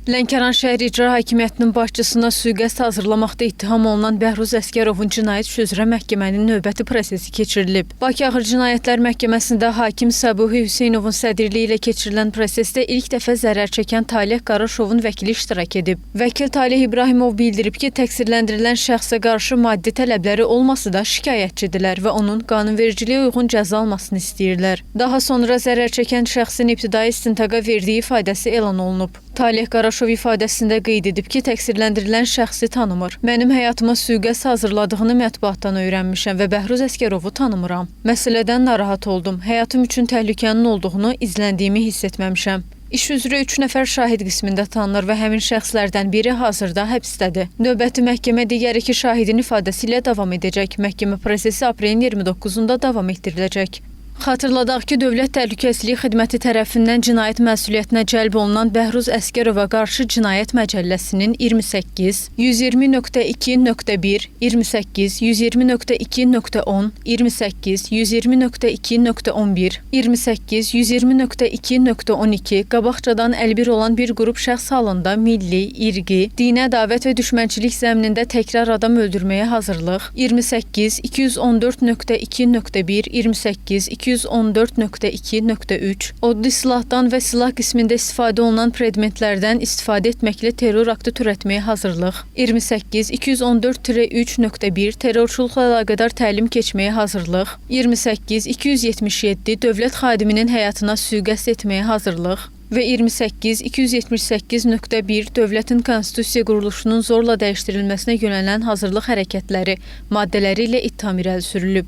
Lənkəran şəhər İcra Hakimiyyətinin başçısına sui-qəsd hazırlamaqda ittiham olunan Bəhruz Əsgərovun cinayət işi üzrə məhkəmənin növbəti prosesi keçirilib. Bakı Ağır Cinayətlər Məhkəməsində hakim Səbuhi Hüseynovun sədrliyi ilə keçirilən prosesdə ilk dəfə zərər çəkən Taleh Qaraşovun vəkili iştirak edib. Vəkil Taleh İbrahimov bildirib ki, təqsirləndirilən şəxsə qarşı maddi tələbləri olmasa da şikayətçidirlər və onun qanunvericiliyə uyğun cəza almasını istəyirlər. Daha sonra zərər çəkən şəxsin ibtidai istintaqa verdiyi ifadəsi elan olunub. Taleh Qaraşov ifadəsində qeyd edib ki, təqsirləndirilən şəxsi tanımır. Mənim həyatıma sui-qəsd hazırladığını mətbuatdan öyrənmişəm və Bəhruz Əsgərovu tanımıram. Məsələdən narahat oldum. Həyatım üçün təhlükənin olduğunu, izləndiyimi hiss etməmişəm. İş üzrə 3 nəfər şahid qismində tanınır və həmin şəxslərdən biri hazırda həbsdədir. Növbəti məhkəmə digər 2 şahidin ifadəsi ilə davam edəcək. Məhkəmə prosesi aprelin 29-unda davam etdiriləcək. Xatırladaq ki, Dövlət Təhlükəsizlik Xidməti tərəfindən cinayət məsuliyyətinə cəlb olunan Bəhruz Əsgərova qarşı Cinayət Məcəlləsinin 28, 120.2.1, 28, 120.2.10, 28, 120.2.11, 28, 120.2.12 qabaqcadan əlbir olan bir qrup şəxs halında milli, irqi, dinə davət və düşmənçilik zəminində təkrar adam öldürməyə hazırlıq, 28, 214.2.1, 28, 214.2.3, oddi silahdan və silah qismində istifadə olunan predmetlərdən istifadə etməklə terror aktı törətməyə hazırlıq, 28, 214-3.1, terrorçuluqla əlaqədar təlim keçməyə hazırlıq, 28, 277, dövlət xadiminin həyatına sui-qəsd etməyə hazırlıq və 28, 278.1, dövlətin konstitusiya quruluşunun zorla dəyişdirilməsinə yönələn hazırlıq hərəkətləri maddələri ilə ittiham irəli sürülüb.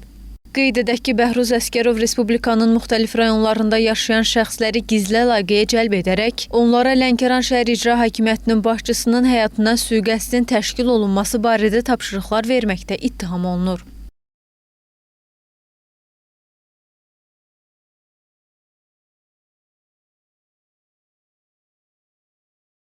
Qeyd edək ki, Bəhruz Əsgərov Respublikanın müxtəlif rayonlarında yaşayan şəxsləri gizli əlaqəyə cəlb edərək, onlara Lənkəran şəhər İcra Hakimiyyətinin başçısının həyatına sui-qəsdin təşkil olunması barədə tapşırıqlar verməkdə ittiham olunur.